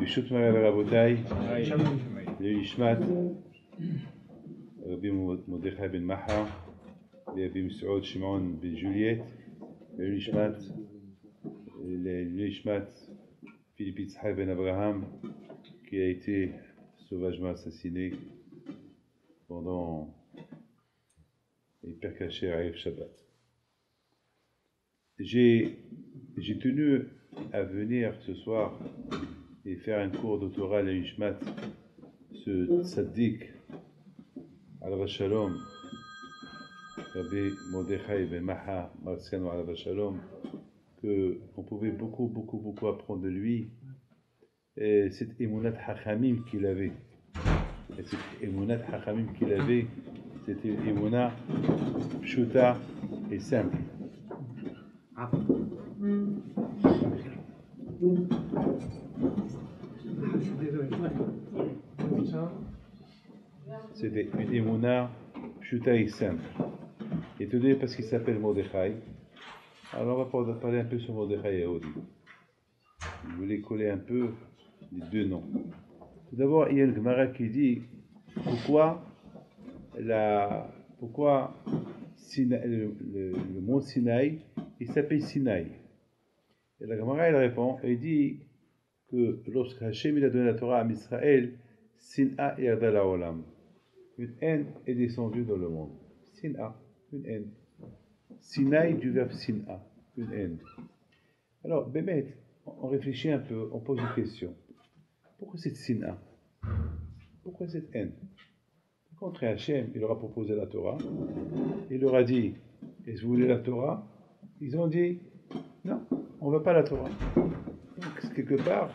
ברשות מראה ורבותיי, לישמת רבי מרדכי בן מחר, רבי מסעוד שמעון בן ג'וליאט, לישמת Philippe Yitzhak ben Abraham, qui a été sauvagement assassiné pendant l'hyper caché à Erev Shabbat. J'ai tenu à venir ce soir et faire un cours de Torah à la Nishmat, ce tzaddik, alav shalom, Rabbi Mordechai ben Maha, Marciano alav shalom, qu'on pouvait beaucoup apprendre de lui. Et cette émounat hachamim qu'il avait, c'était une émouna pshuta et simple. C'était une émouna pshuta et simple. Et tout parce qu'il s'appelle Mordechai. Alors on va parler un peu sur Mordechai et Yehudi. Je voulais coller un peu les deux noms. Tout d'abord, il y a une Gemara qui dit pourquoi le mont Sinaï, il s'appelle Sinaï. Et la Gemara, elle répond, elle dit que lorsque Hachem il a donné la Torah à Israël, Sin'a yarda la'olam. Une haine est descendue dans le monde. Sin'a, une haine. Sinaï du verbe Sin'a, une haine. Alors, Bémet, on réfléchit un peu, on pose une question. Pourquoi cette Sin'a? Pourquoi cette haine? Contre Hachem, il leur a proposé la Torah. Il leur a dit, est-ce que vous voulez la Torah? Ils ont dit, non, on ne veut pas la Torah. Donc, quelque part,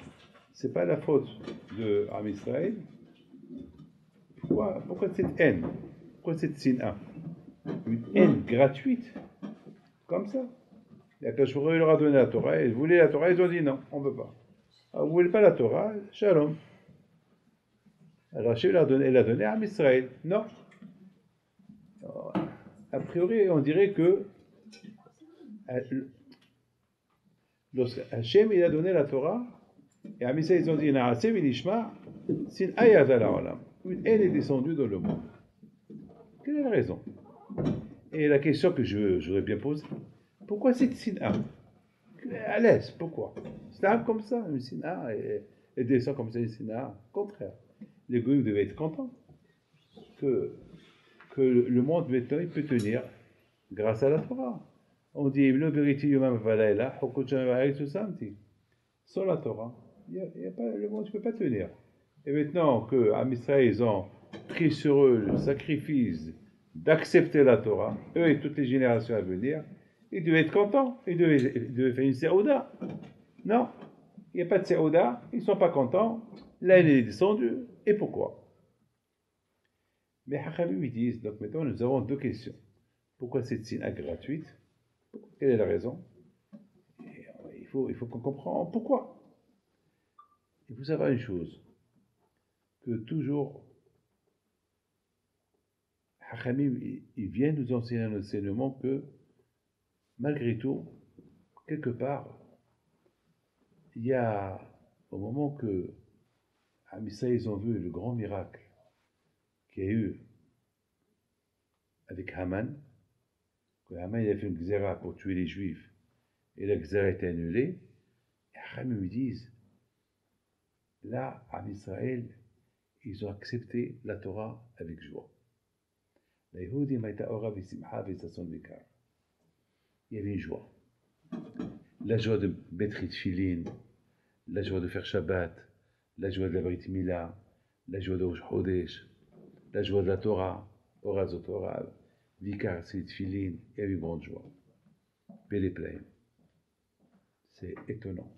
ce n'est pas la faute de Am Israël. Pourquoi cette haine? Pourquoi cette Sin'a? Une haine gratuite, comme ça. Et quand je leur a donné la Torah, ils voulaient la Torah, ils ont dit non, on ne veut pas. Alors, vous ne voulez pas la Torah, shalom. Alors Hachem l'a donné à Israël. Non. Alors, a priori, on dirait que lorsque Hachem il a donné la Torah, et à Israël ils ont dit Na'aseh v'nishma sin ayad al-olam. Une haine est descendue dans le monde. Quelle est la raison? Et la question que j'aurais bien posée, pourquoi cette Sin'a? À l'aise, pourquoi? C'est un comme ça, une Sin'a, et descend comme ça, une Sin'a. Au contraire. Les goïs devaient être contents que le monde maintenant il peut tenir grâce à la Torah. On dit sans la Torah, le monde ne peut pas tenir. Et maintenant que à Israël ils ont pris sur eux le sacrifice d'accepter la Torah, eux et toutes les générations à venir, ils devaient être contents. Ils devaient faire une séouda. Non, il n'y a pas de séouda, ils ne sont pas contents. Là, il est descendu. Et pourquoi? Mais Hachamim ils disent, donc maintenant nous avons deux questions. Pourquoi cette Sin'a gratuite? Quelle est la raison? Et il faut qu'on comprenne pourquoi. Il faut savoir une chose, que toujours, Hachamim il vient nous enseigner un enseignement que, malgré tout, quelque part, il y a, au moment que Am Israël, ils ont vu le grand miracle qu'il y a eu avec Haman, que Haman il a fait une xéra pour tuer les Juifs, et la xéra a été annulée, et Hachamim me disent, là, Am Israël, ils ont accepté la Torah avec joie. Il y avait une joie. La joie de mettre Tfilin, la joie de faire Shabbat, la joie de la Brit Mila, la joie de Rosh Chodesh, la joie de la Torah, Oraz Torah, Vikar, c'est Tfilin, il y a eu une grande joie. Péléplaim. C'est étonnant.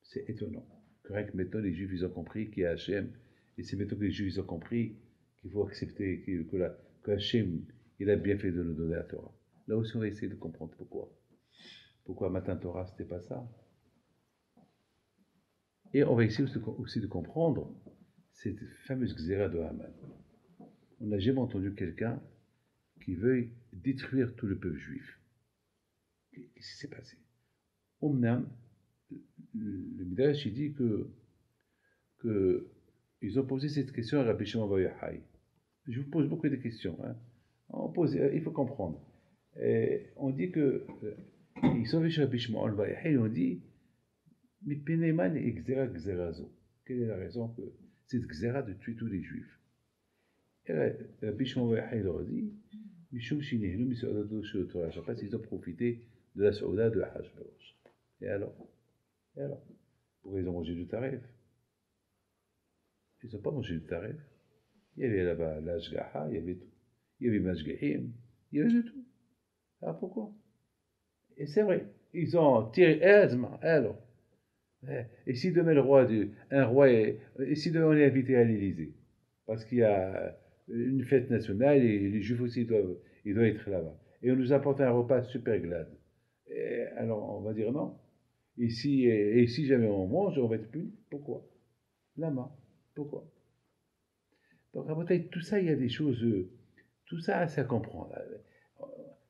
C'est étonnant. Correct, maintenant les Juifs ils ont compris qu'il y a Hachem, et c'est maintenant que les Juifs ils ont compris qu'il faut accepter que Hachem il a bien fait de nous donner la Torah. Là aussi on va essayer de comprendre pourquoi. Pourquoi Matin Torah c'était pas ça? Et on va essayer aussi de comprendre cette fameuse xéra de Haman. On n'a jamais entendu quelqu'un qui veuille détruire tout le peuple juif. Qu'est-ce qui s'est passé? Omnam, le Midrash il dit que qu'ils ont posé cette question à Rabbi Shimon Bar Yochai. Je vous pose beaucoup de questions. Hein. Il faut comprendre. Et on dit que ils sont venus chez Rabbi Shimon Bar Yochai, ils ont dit mais Peneman et Xera Xerazo. Quelle est la raison que cette Xera de tuer tous les Juifs? Et Rabbi Shimon Bar Yochai leur a dit Mishum Shinehlu Misodado Shotora. Je ne sais pas s'ils ont profité de la Souda de Hachverosh. Et alors? Pourquoi ils ont mangé du taref? Ils n'ont pas mangé du taref. Il y avait là-bas l'Ashgaha, il y avait tout. Il y avait Mashgahim, il y avait de tout. Alors pourquoi? Et c'est vrai, ils ont tiré Ezma, alors. Et si demain et si demain on est invité à l'Élysée, parce qu'il y a une fête nationale et les Juifs aussi ils doivent être là-bas, et on nous apporte un repas super glade, et alors on va dire non. Et si jamais on mange, on va être puni. Pourquoi? Lama. Pourquoi? Donc, à tout ça, il y a des choses. Tout ça, ça comprend.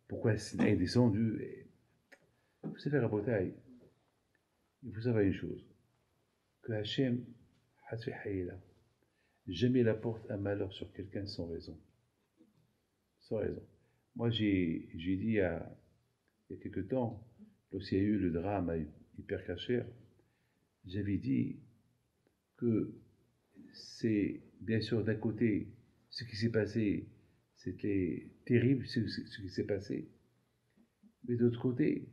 Pourquoi Sinaï est descendu? Vous savez, Rabotai, il faut savoir une chose, que Hachem, jamais il apporte un malheur sur quelqu'un sans raison. Sans raison. Moi, j'ai dit il y a quelque temps, lorsqu'il y a eu le drame à Hyper Cacher, j'avais dit que c'est, bien sûr, d'un côté, ce qui s'est passé, c'était terrible ce qui s'est passé, mais d'autre côté,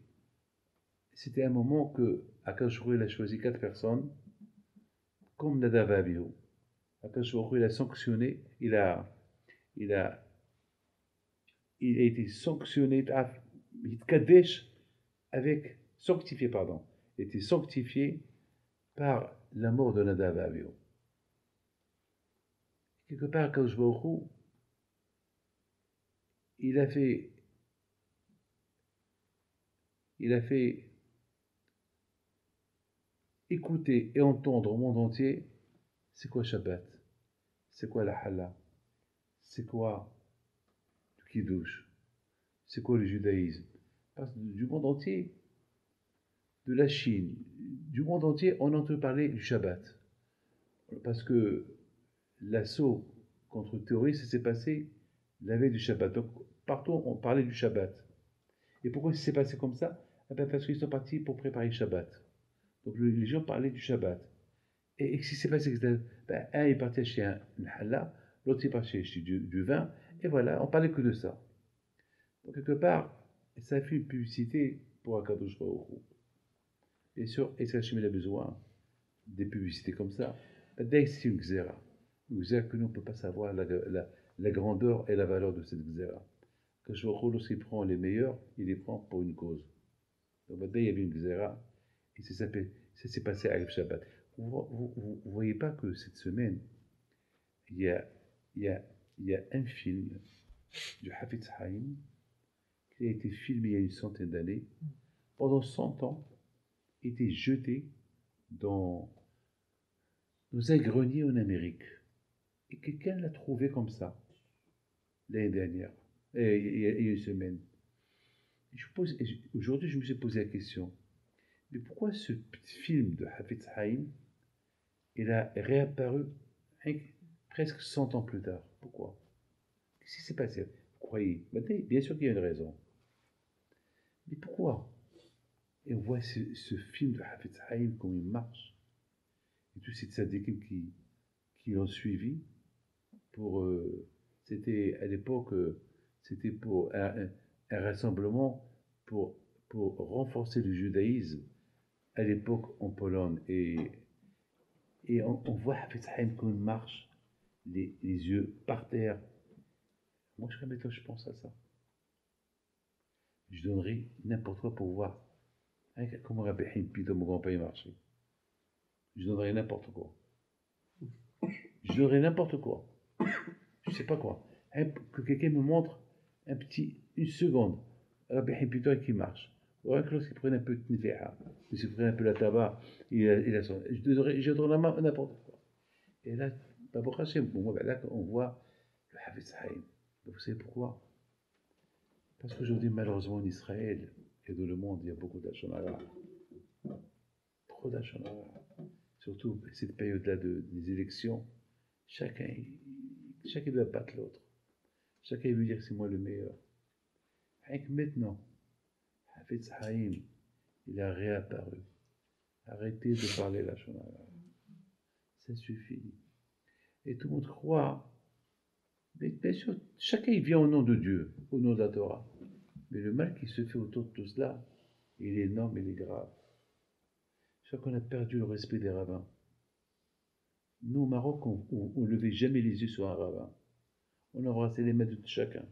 c'était un moment que Akash Baruch a choisi 4 personnes, comme Nadav et Abihu. Akash Baruch il a sanctionné, il a été sanctionné, Kadesh, sanctifié, pardon, il a été sanctifié par la mort de Nadav et Abihu. Quelque part, Akash Baruch il a fait écouter et entendre au monde entier c'est quoi Shabbat, c'est quoi la Hala, c'est quoi le Kiddush, c'est quoi le judaïsme. Parce que du monde entier, de la Chine, du monde entier, on entend parler du Shabbat. Parce que l'assaut contre le terrorisme s'est passé la veille du Shabbat. Donc partout on parlait du Shabbat. Et pourquoi ça s'est passé comme ça? Parce qu'ils sont partis pour préparer le Shabbat. Donc les gens parlaient du Shabbat. Et ce qui s'est passé, un est parti acheter une hallah, l'autre est parti acheter du vin, et voilà, on parlait que de ça. Donc quelque part, ça a fait une publicité pour Akadosh Baruch Hu. Bien sûr, est-ce qu'Hachem a besoin des publicités comme ça? Dès c'est une xéra. Une xéra que nous, on ne peut pas savoir la grandeur et la valeur de cette xéra. Akadosh Baruch Hu, lorsqu'il prend les meilleurs, il les prend pour une cause. Donc maintenant, il y avait une xéra, et ça s'est passé à Shabbat. Vous voyez pas que cette semaine, il y a un film du Hafetz Haïm qui a été filmé il y a une centaine d'années. Pendant 100 ans, était jeté dans un grenier en Amérique. Et quelqu'un l'a trouvé comme ça, l'année dernière, il y a une semaine. Aujourd'hui, je me suis posé la question, mais pourquoi ce petit film de Hafetz Haïm, il a réapparu presque 100 ans plus tard? Pourquoi? Qu'est-ce qui s'est passé? Vous croyez? Bien sûr qu'il y a une raison. Mais pourquoi? Et on voit ce film de Hafetz Haïm, comment il marche. Et tous ces tzadikim qui l'ont suivi. C'était à l'époque, c'était pour un rassemblement pour renforcer le judaïsme à l'époque en Pologne. Et on voit Hafetz Haïm comme il marche, les yeux par terre. Moi, je pense à ça. Je donnerais n'importe quoi pour voir comment Rabbi Haïm Pito, mon grand-père, marchait. Je donnerais n'importe quoi. Je donnerais n'importe quoi. Je sais pas quoi. Que quelqu'un me montre une seconde, Rabbi Haïm Pito qui marche. Ou alors lorsqu'il prenait un peu de niféha, s'il prenait un peu la tabac, je donnerais n'importe quoi. Et là, Baruch Hashem, là, on voit le Hafetz Haïm. Vous savez pourquoi? Parce qu'aujourd'hui, malheureusement, en Israël et dans le monde, il y a beaucoup d'Hachonara. Trop d'Hachonara. surtout cette période-là des élections, chacun, chacun veut battre l'autre. Chacun veut dire que c'est moi le meilleur. Rien que maintenant, Hafez Haïm, il a réapparu. Arrêtez de parler la Shona. Ça suffit. Et tout le monde croit. Mais bien sûr, chacun vient au nom de Dieu, au nom de la Torah. Mais le mal qui se fait autour de tout cela, il est énorme, il est grave. Je crois qu'on a perdu le respect des rabbins. Nous, au Maroc, on ne levait jamais les yeux sur un rabbin. On embrassait les mains de chacun.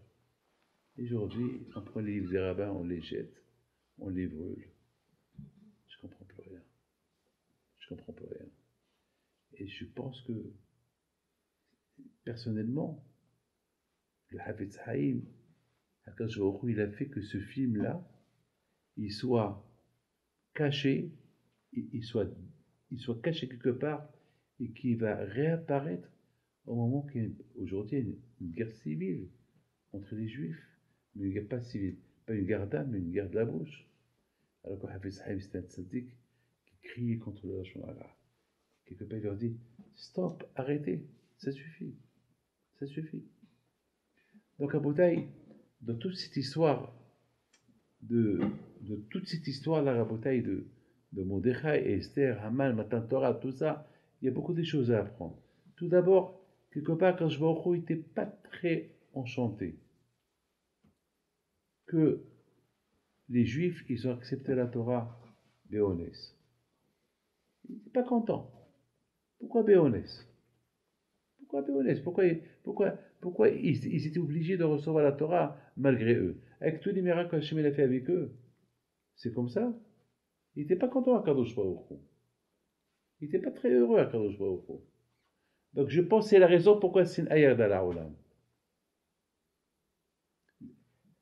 Et aujourd'hui, on prend les livres des rabbins, on les jette, on les brûle. Je ne comprends plus rien. Je ne comprends plus rien. Et je pense que, personnellement, le Hafez Haïm, il a fait que ce film-là, il soit caché, il soit caché quelque part et qui va réapparaître au moment qu'aujourd'hui il y a une guerre civile entre les juifs, mais une guerre pas civile, pas une guerre d'âme, mais une guerre de la bouche. Alors que Hafez Haïm, c'était un tzaddik qui criait contre le Lashon Hara. Quelque part, il leur dit stop, arrêtez, ça suffit, ça suffit. Donc, à Boutaï, dans toute cette histoire de toute cette histoire, la Rabotaï de Mordechai, Esther, Haman, Matan Torah, tout ça, il y a beaucoup de choses à apprendre. Tout d'abord, quelque part, quand je vois n'était pas très enchanté que les Juifs, ils ont accepté la Torah Béonès. Il n'était pas content. Pourquoi Béonès? Pourquoi Béonès? Pourquoi ils étaient obligés de recevoir la Torah malgré eux? Avec tous les miracles que Hachem a fait avec eux, c'est comme ça. Il n'était pas content à Kadosh Baruch Hu. Il n'était pas très heureux à Kadosh Baruch Hu. Donc je pense que c'est la raison pourquoi c'est une ayah d'Al-Aolam.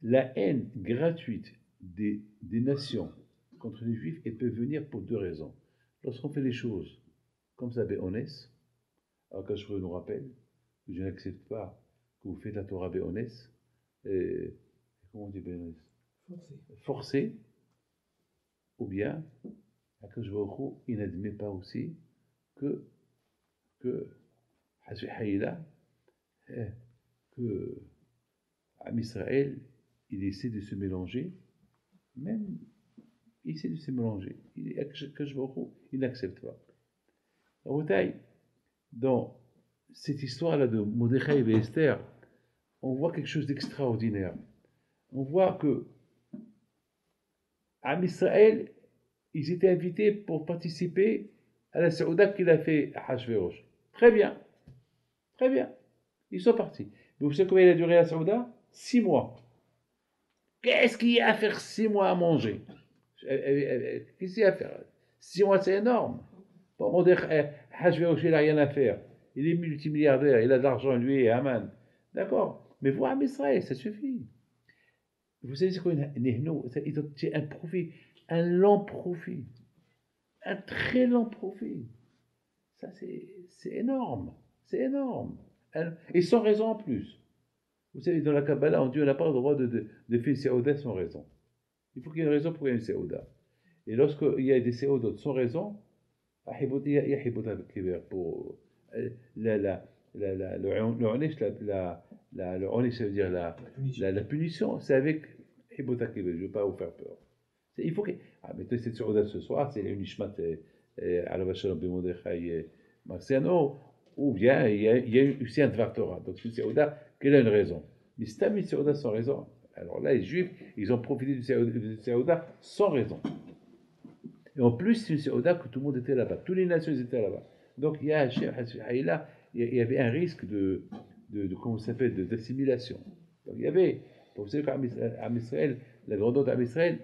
La haine gratuite des nations contre les juifs, elle peut venir pour deux raisons. Lorsqu'on fait les choses comme ça, béhonès, alors quand je nous rappelle que je n'accepte pas que vous faites la Torah béhonès, comment on dit béhonès? Forcé, ou bien, Akash Baruch Hu, il n'admet pas aussi que que Am Israël, il essaie de se mélanger, même il essaie de se mélanger. Il n'accepte pas. Dans cette histoire-là de Mordechai et Esther, on voit quelque chose d'extraordinaire. On voit que Am Israël, ils étaient invités pour participer à la Saouda qu'il a fait à Hachverosh. Très bien, très bien. Ils sont partis. Mais vous savez combien il a duré la Saouda? 6 mois. Qu'est-ce qu'il y a à faire 6 mois à manger? Qu'est-ce qu'il y a à faire? 6 mois, c'est énorme. Bon, on dit, Hachverosh, il n'a rien à faire. Il est multimilliardaire, il a de l'argent, lui et Haman. D'accord. Mais vous, à Israël, ça suffit. Vous savez, c'est quoi une ihno? C'est un profit, un lent profit. Un très lent profit. Ça, c'est énorme. C'est énorme. Et sans raison en plus. Vous savez, dans la Kabbalah, on dit qu'on n'a pas le droit de faire une séouda sans raison. Il faut qu'il y ait une raison pour qu'il y ait une séouda. Et lorsqu'il y a des séoudas sans raison, il y a hibouta pour le onish, le onish, ça veut dire la punition, c'est avec hibouta kiver. Je ne veux pas vous faire peur. Il faut que. Ah, mais cette séouda ce soir, c'est une ishmat à la vache de Mordechai Marciano, ou bien il y a aussi un Dvar Torah. Donc c'est une séouda, quelle est une raison? Mais c'est une séouda sans raison. Alors là, les Juifs, ils ont profité du séouda sans raison. Et en plus, c'est une séouda que tout le monde était là-bas. Toutes les nations étaient là-bas. Donc il y a il y avait un risque comment ça s'appelle, d'assimilation. Donc il y avait, vous savez qu'à Israël, la grandeur d'Am Israël,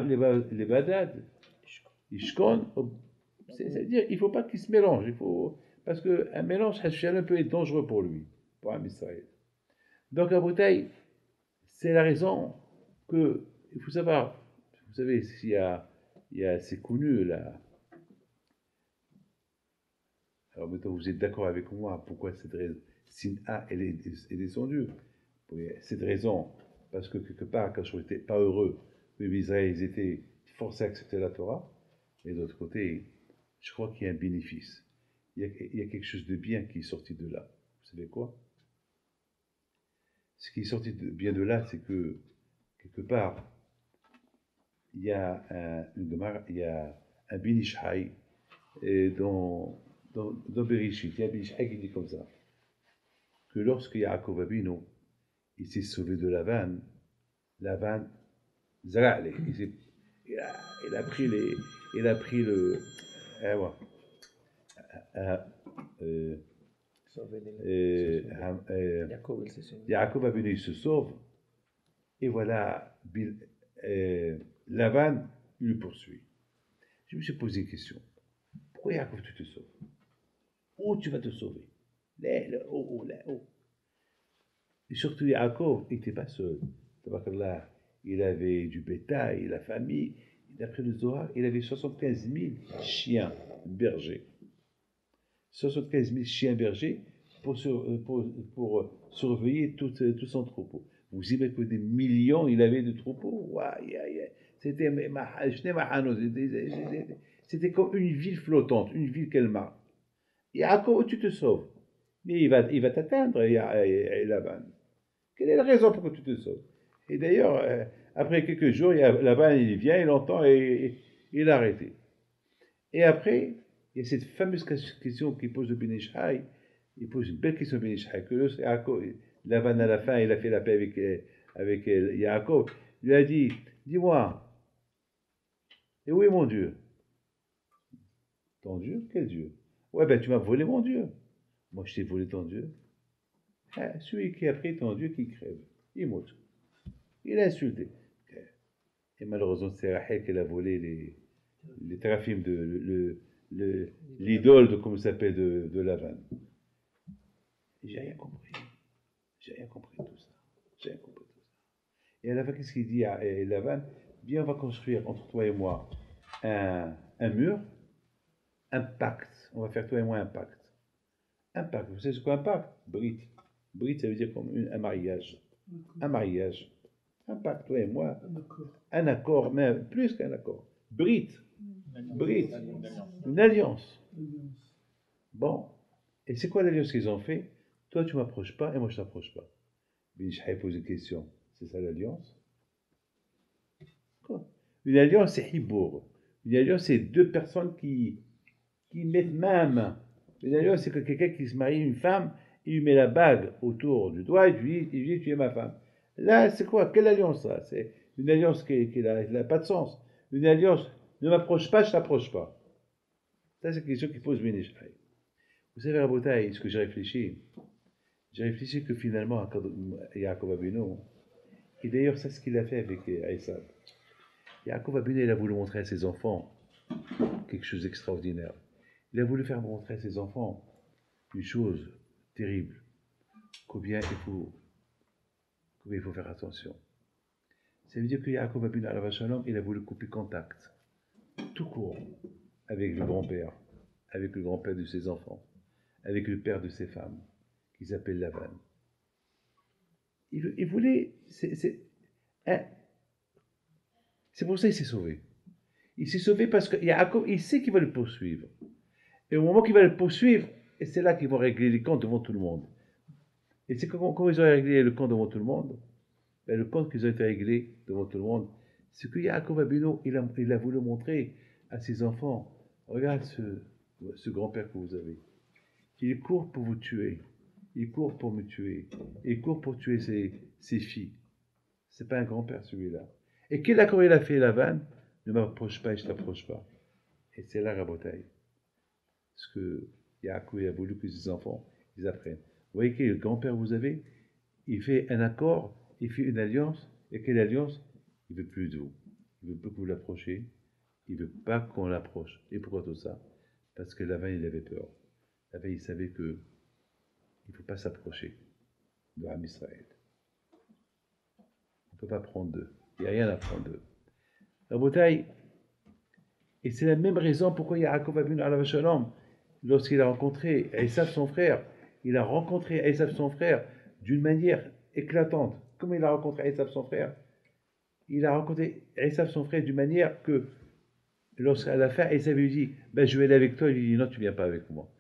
les Badad, Ishkon, c'est-à-dire il ne faut pas qu'ils se mélangent. Parce qu'un mélange, peut être dangereux pour lui, pour Am Israël. Donc à Bouteille, c'est la raison que, il faut savoir, vous savez, c'est connu là. Alors maintenant, vous êtes d'accord avec moi pourquoi cette raison, Sin'a, elle est descendue. Cette raison, parce que quelque part, quand je n'étais pas heureux, les Israéliens, ils étaient forcés à accepter la Torah, et d'autre côté, je crois qu'il y a un bénéfice. Il y a quelque chose de bien qui est sorti de là. Vous savez quoi? Ce qui est sorti de bien de là, c'est que, quelque part, il y a il y a un Beni Ishai dans Bereshit. Il y a un Beni Ishai qui dit comme ça, que lorsque Yaakov Abinu, il s'est sauvé de Lavan, Zra'ale, il a pris il a pris ouais, euh, euh, Yaakov Abinu, il se sauve, et voilà, Lavan, il le poursuit. Je me suis posé une question. Pourquoi Yaakov, tu te sauves? Où tu vas te sauver? Là-haut, là-haut. Et surtout, Yaakov, il n'était pas seul. Tabarakallah, il avait du bétail, la famille. D'après le Zohar, il avait 75 000 chiens bergers. 75 000 chiens bergers pour surveiller tout son troupeau. Vous imaginez que des millions il avait de troupeaux? C'était c'était comme une ville flottante, une ville qu'elle marche. Yaakov, tu te sauves. Mais il va t'atteindre, Laban. Quelle est la raison pour que tu te sauves? Et d'ailleurs, après quelques jours, Laban, il vient, il entend et il a arrêté. Et après, il y a cette fameuse question qu'il pose au Ben Ishai. Il pose une belle question au Ben Ishai. Que Laban, à la fin, il a fait la paix avec Yaakov. Il lui a dit, dis-moi, et où est mon Dieu? Ton Dieu? Quel Dieu? Ouais, ben tu m'as volé mon Dieu. Moi, je t'ai volé ton Dieu. Ah, celui qui a pris ton Dieu qui crève. Il monte. Il a insulté. Et malheureusement, c'est Rachel qui a volé les teraphim l'idole de, comment ça s'appelle, de Lavan. J'ai rien compris. J'ai rien compris de tout ça. J'ai rien compris de tout ça. Et à la fin, qu'est-ce qu'il dit à Lavan? Viens, on va construire entre toi et moi un mur, un pacte. On va faire toi et moi un pacte. Un pacte. Vous savez ce qu'est un pacte? Brit. Brit, ça veut dire comme un mariage. Un mariage. Un pacte, toi et moi. Un accord, même plus qu'un accord. Brit. Brit. Une alliance. Bon. Et c'est quoi l'alliance qu'ils ont fait? Toi, tu m'approches pas et moi, je t'approche pas. Ben Ishai pose une question. C'est ça l'alliance? Quoi? Une alliance, c'est hibour. Une alliance, c'est deux personnes qui mettent main à main. Une alliance, c'est que quelqu'un qui se marie une femme, il lui met la bague autour du doigt et il dit tu es ma femme. Là, c'est quoi? Quelle alliance ça? C'est une alliance qui n'a pas de sens. Une alliance, ne m'approche pas, je t'approche pas. Ça, c'est une question qu'il pose Ben Ishai. Vous savez, Rabotai, ce que j'ai réfléchi? J'ai réfléchi que finalement, Yaakov Abinu, et d'ailleurs, c'est ce qu'il a fait avec Esav. Yaakov Abinu, il a voulu montrer à ses enfants quelque chose d'extraordinaire. Il a voulu faire montrer à ses enfants une chose terrible, combien il faut faire attention. Ça veut dire que Yaakov Abinu, il a voulu couper contact, tout court, avec le grand-père de ses enfants, avec le père de ses femmes, qui s'appelle Lavan. Il voulait. Hein, c'est pour ça qu'il s'est sauvé. Il s'est sauvé parce que Yaakov, il sait qu'il va le poursuivre. Et au moment qu'il va le poursuivre, et c'est là qu'ils vont régler les comptes devant tout le monde. Et c'est comment ils ont réglé le compte devant tout le monde? Ben, le compte qu'ils ont été réglés devant tout le monde, c'est que Yaakov Abinu, il a voulu montrer à ses enfants, regarde ce grand-père que vous avez. Il court pour vous tuer. Il court pour me tuer. Il court pour tuer ses filles. C'est pas un grand-père celui-là. Et quel accord il a fait Lavan? Ne m'approche pas et je t'approche pas. Et c'est là Rabotaï. Ce que Yaakov a voulu que ses enfants ils apprennent. Vous voyez quel grand-père vous avez? Il fait un accord, il fait une alliance. Et quelle alliance? Il veut plus de vous. Il veut pas que vous l'approchiez. Il veut pas qu'on l'approche. Et pourquoi tout ça? Parce que Lavan il avait peur. Lavan il savait que il ne faut pas s'approcher de Ham Israël. On ne peut pas prendre d'eux. Il n'y a rien à prendre d'eux. Rabotaï, et c'est la même raison pourquoi Yaakov Abinu alav shalom, lorsqu'il a rencontré Esav son frère, il a rencontré Esav son frère d'une manière éclatante. Comment il a rencontré Esav son frère? Il a rencontré Esav son frère d'une manière que lorsqu'à la fin, Esav lui dit, ben, je vais aller avec toi, il lui dit, non, tu ne viens pas avec moi.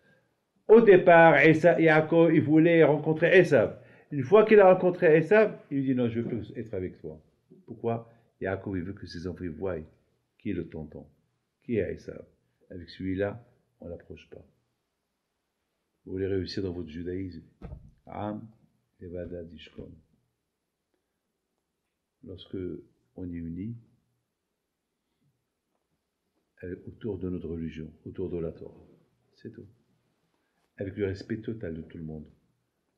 Au départ, Yaakov, il voulait rencontrer Esav. Une fois qu'il a rencontré Esav, il lui dit, non, je ne veux plus être avec toi. Pourquoi? Yaakov, il veut que ses enfants voient qui est le tonton, qui est Esav. Avec celui-là, on ne l'approche pas. Vous voulez réussir dans votre judaïsme, Am, Levada, Dishkon. Lorsque on est unis autour de notre religion, autour de la Torah, c'est tout. Avec le respect total de tout le monde.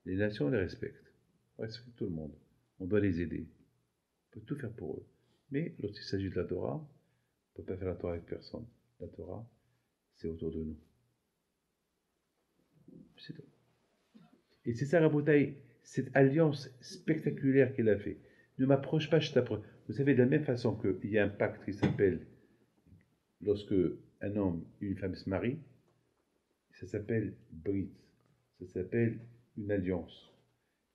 Les nations, on les respecte. On respecte tout le monde. On doit les aider. On peut tout faire pour eux. Mais lorsqu'il s'agit de la Torah, on ne peut pas faire la Torah avec personne. La Torah, c'est autour de nous. C'est tout. Et c'est ça, Rabotaï, cette alliance spectaculaire qu'il a fait. Ne m'approche pas, je t'approche. Vous savez, de la même façon qu'il y a un pacte qui s'appelle, lorsque un homme et une femme se marient, ça s'appelle Brit, ça s'appelle une alliance.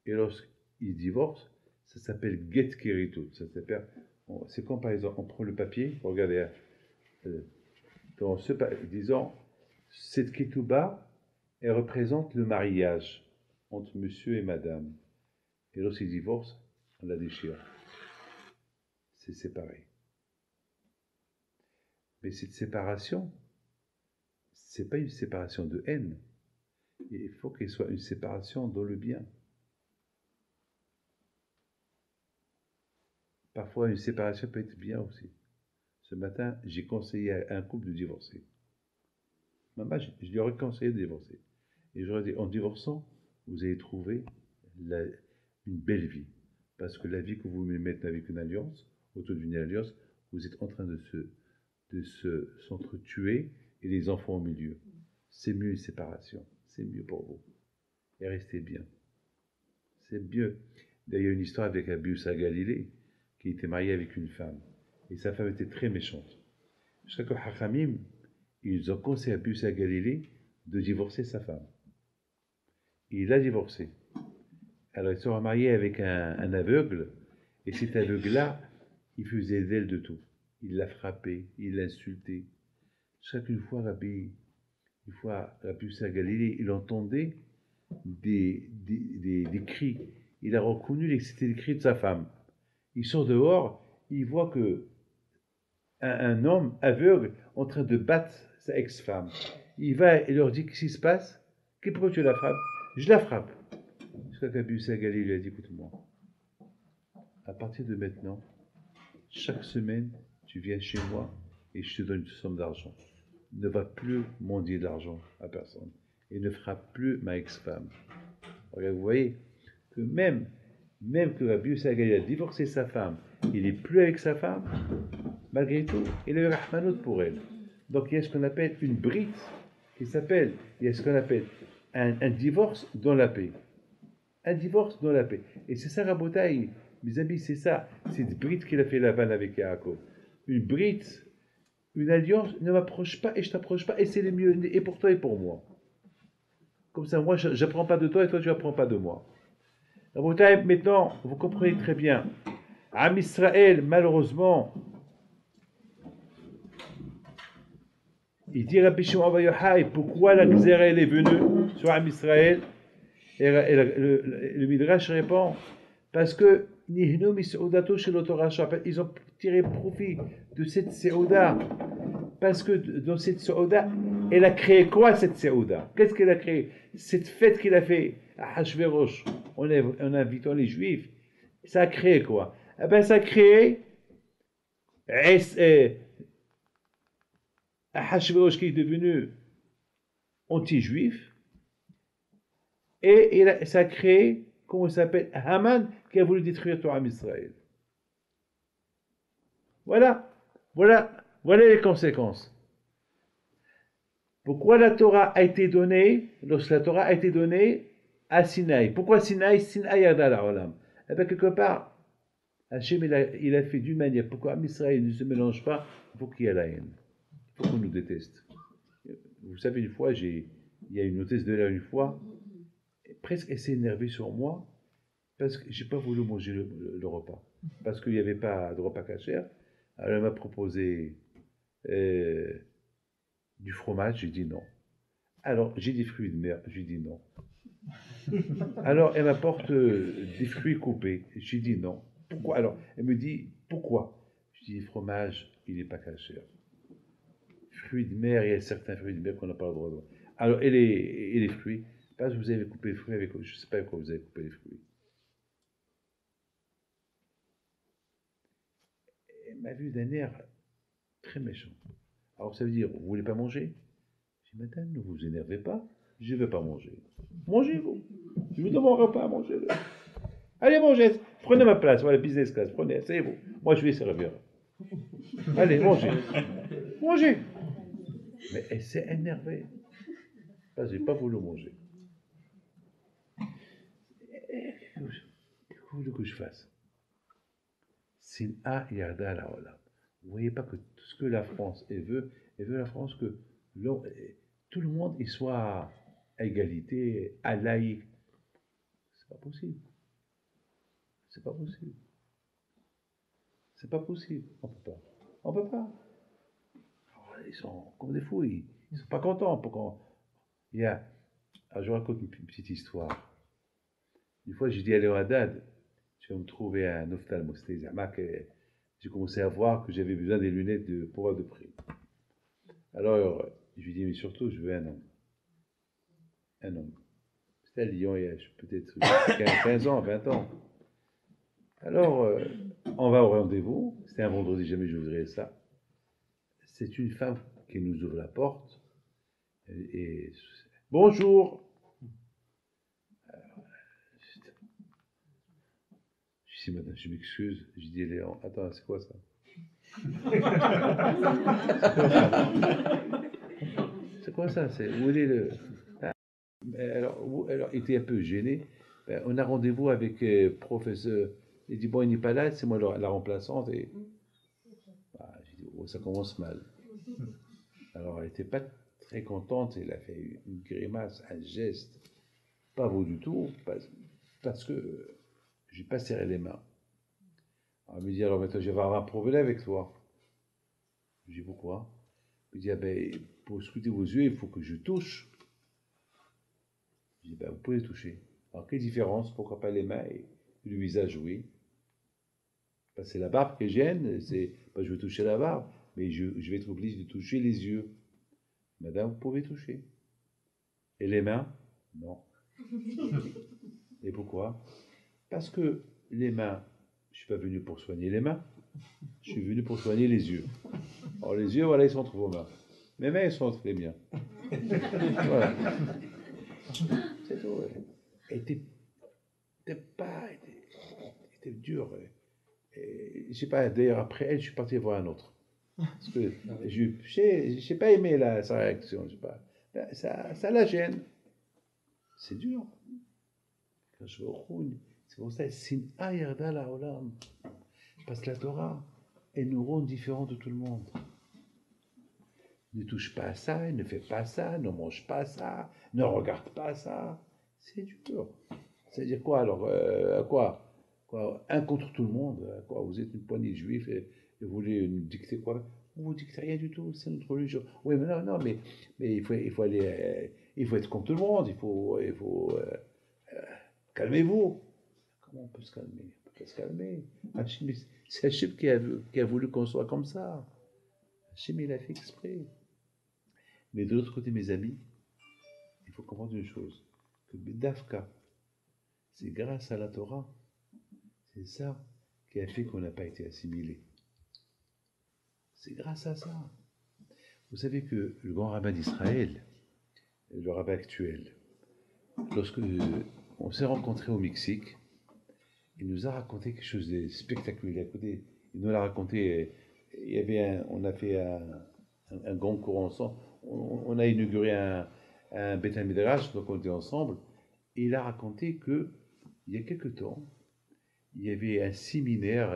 Et lorsqu'ils divorcent, ça s'appelle Get Keritut. C'est quand, par exemple, on prend le papier, regardez, dans ce disons, cette Ketouba, elle représente le mariage entre monsieur et madame. Et lorsqu'ils divorcent, on la déchire. C'est séparé. Mais cette séparation, c'est pas une séparation de haine. Il faut qu'elle soit une séparation dans le bien. Parfois, une séparation peut être bien aussi. Ce matin, j'ai conseillé à un couple de divorcer. Maman, je lui aurais conseillé de divorcer. Et j'aurais dit, en divorçant, vous allez trouver une belle vie. Parce que la vie que vous mettez avec une alliance, autour d'une alliance, vous êtes en train de s'entretuer et les enfants au milieu. C'est mieux une séparation. C'est mieux pour vous. Et restez bien. C'est mieux. D'ailleurs, il y a une histoire avec Abius à Galilée, qui était marié avec une femme. Et sa femme était très méchante. Jusqu'à que Hachamim, ils ont conseillé à Abius à Galilée de divorcer sa femme. Et il a divorcé. Alors, ils se sont mariés avec un aveugle, et cet aveugle-là, il faisait d'elle de tout. Il l'a frappé, il l'a insulté. Chaque fois, Rabbi à Galilée, il entendait des cris. Il a reconnu que c'était les cris de sa femme. Il sort dehors, il voit que un homme aveugle en train de battre sa ex-femme. Il va et leur dit, qu'est-ce qui se passe? Pourquoi tu la frappes? Je la frappe. Jusqu'à qu'Abius à Galilée lui a dit, écoute-moi, à partir de maintenant, chaque semaine, tu viens chez moi et je te donne une somme d'argent. Ne va plus mendier d'argent à personne et ne frappe plus ma ex-femme. Vous voyez que même que Abius à Galilée a divorcé sa femme, il n'est plus avec sa femme, malgré tout, il a eu rahmanout pour elle. Donc il y a ce qu'on appelle une brite il y a ce qu'on appelle un divorce dans la paix. Un divorce dans la paix. Et c'est ça, Rabotaï, mes amis, c'est ça. C'est une brite qu'il a fait la vanne avec Yaakov. Une brite, une alliance, ne m'approche pas et je t'approche pas, et c'est le mieux, et pour toi et pour moi. Comme ça, moi, je n'apprends pas de toi et toi, tu n'apprends pas de moi. Rabotaï, maintenant, vous comprenez très bien. Am Israël, malheureusement, il dit Rabbi Shimon bar Yochai, pourquoi la Gzera est venue sur Am Israël? Et le Midrash répond, parce que ils ont tiré profit de cette Seouda. Parce que dans cette Seouda, elle a créé quoi cette Seouda? Qu'est-ce qu'elle a créé? Cette fête qu'il a fait à Hachverosh, en invitant les Juifs, ça a créé quoi? Eh bien, ça a créé Hachverosh qui est devenu anti-juif, et ça a créé, comment il s'appelle, Haman, qui a voulu détruire Torah Israël. Voilà les conséquences. Pourquoi la Torah a été donnée, lorsque la Torah a été donnée à Sinaï? Pourquoi Sinaï? Sinaï Yada l'Olam. Eh bien, quelque part, Hachem, il a fait d'une manière, pourquoi Israël ne se mélange pas? Il faut qu'il y ait la haine. Il faut qu'on nous déteste. Vous savez, une fois, il y a une hôtesse de l'air une fois, presque elle s'est énervée sur moi, parce que je n'ai pas voulu manger le repas. Parce qu'il n'y avait pas de repas cachère. Alors elle m'a proposé du fromage, j'ai dit non. Alors, j'ai des fruits de mer, j'ai dit non. Alors, elle m'apporte des fruits coupés, j'ai dit non. Pourquoi? Alors, elle me dit, pourquoi? Je dis, fromage, il n'est pas cachère. Fruits de mer, il y a certains fruits de mer qu'on n'a pas le droit de voir. Alors, et les fruits, parce que vous avez coupé les fruits avec, je ne sais pas avec quoi vous avez coupé les fruits. Elle m'a vu d'un air très méchant. Alors, ça veut dire, vous ne voulez pas manger? Je dis, madame, ne vous énervez pas, je ne vais pas manger. Mangez-vous. Je vous demanderai pas à manger. Allez, mangez. Prenez ma place. Voilà, business class. Prenez, asseyez-vous. Moi, je vais servir. Allez, mangez. Mangez. Mais elle s'est énervée. Parce que je n'ai pas voulu manger. Qu'est-ce que vous voulez que je fasse? Sin'a yarda la olam. Vous ne voyez pas que tout ce que la France veut la France que tout le monde y soit à égalité, à laïque. C'est pas possible. C'est pas possible. C'est pas possible. On peut pas. On peut pas. Alors, ils sont comme des fous. Ils sont pas contents. Il y a... Alors, je vous raconte une petite histoire. Une fois, j'ai dit à Léo Haddad, je vais me trouver un ophtalmo. C'était j'ai commencé à voir que j'avais besoin des lunettes pour avoir de prix. Alors, je lui dis, mais surtout, je veux un homme. Un homme. C'était à Lyon, il y a peut-être 15 ans, 20 ans. Alors, on va au rendez-vous. C'était un vendredi, jamais je voudrais ça. C'est une femme qui nous ouvre la porte. Et bonjour. Je dis, madame, je m'excuse. Je dis, Léon, attends, c'est quoi ça? C'est quoi ça? Où est le... Ah, alors, il était un peu gêné. Ben, on a rendez-vous avec professeur. Il dit, bon, il n'est pas là, c'est moi la remplaçante. Et j'ai dit, oh, ça commence mal. Alors, elle n'était pas très contente. Elle a fait une grimace, un geste. Pas beau du tout, parce que je n'ai pas serré les mains. Elle me dit, alors maintenant, je vais avoir un problème avec toi. Je dis, pourquoi? Il me dit, ah ben, pour scruter vos yeux, il faut que je touche. Je dis, ben, vous pouvez toucher. Alors, quelle différence? Pourquoi pas les mains et le visage, oui. Parce que c'est la barbe qui gêne, je veux toucher la barbe, mais je vais être obligé de toucher les yeux. Madame, vous pouvez toucher. Et les mains? Non. Et pourquoi? Parce que les mains, je ne suis pas venu pour soigner les mains, je suis venu pour soigner les yeux. Alors les yeux, voilà, ils sont entre vos mains. Mes mains, ils sont entre les miens. Voilà. C'est tout. Elle était dur. Je ne sais pas, d'ailleurs, après elle, je suis parti voir un autre. Parce que je n'ai pas aimé sa réaction. Je sais pas. Ça la gêne. C'est dur. Quand je vois c'est pour ça, Sin'a yarda la olam. Parce que la Torah, elle nous rend différents de tout le monde. Ne touche pas à ça, ne fais pas ça, ne mange pas ça, ne regarde pas ça. C'est dur. C'est-à-dire quoi alors quoi un contre tout le monde. Quoi vous êtes une poignée de juifs et vous voulez nous dicter quoi? On vous dicte rien du tout, c'est notre religion. Oui, mais non, mais il faut aller, il faut être comme tout le monde, il faut calmez-vous. Comment on peut se calmer? On peut pas se calmer. C'est Hachem qui a voulu qu'on soit comme ça. Hachem, il a fait exprès. Mais de l'autre côté, mes amis, il faut comprendre une chose, que Bedafka, c'est grâce à la Torah, c'est ça qui a fait qu'on n'a pas été assimilé. C'est grâce à ça. Vous savez que le grand rabbin d'Israël, le rabbin actuel, lorsque on s'est rencontrés au Mexique, il nous a raconté quelque chose de spectaculaire. Écoutez, il nous l'a raconté. On a fait un grand cours ensemble. On a inauguré un Beth Midrash, donc on était ensemble. Et il a raconté que il y a quelque temps, il y avait un séminaire.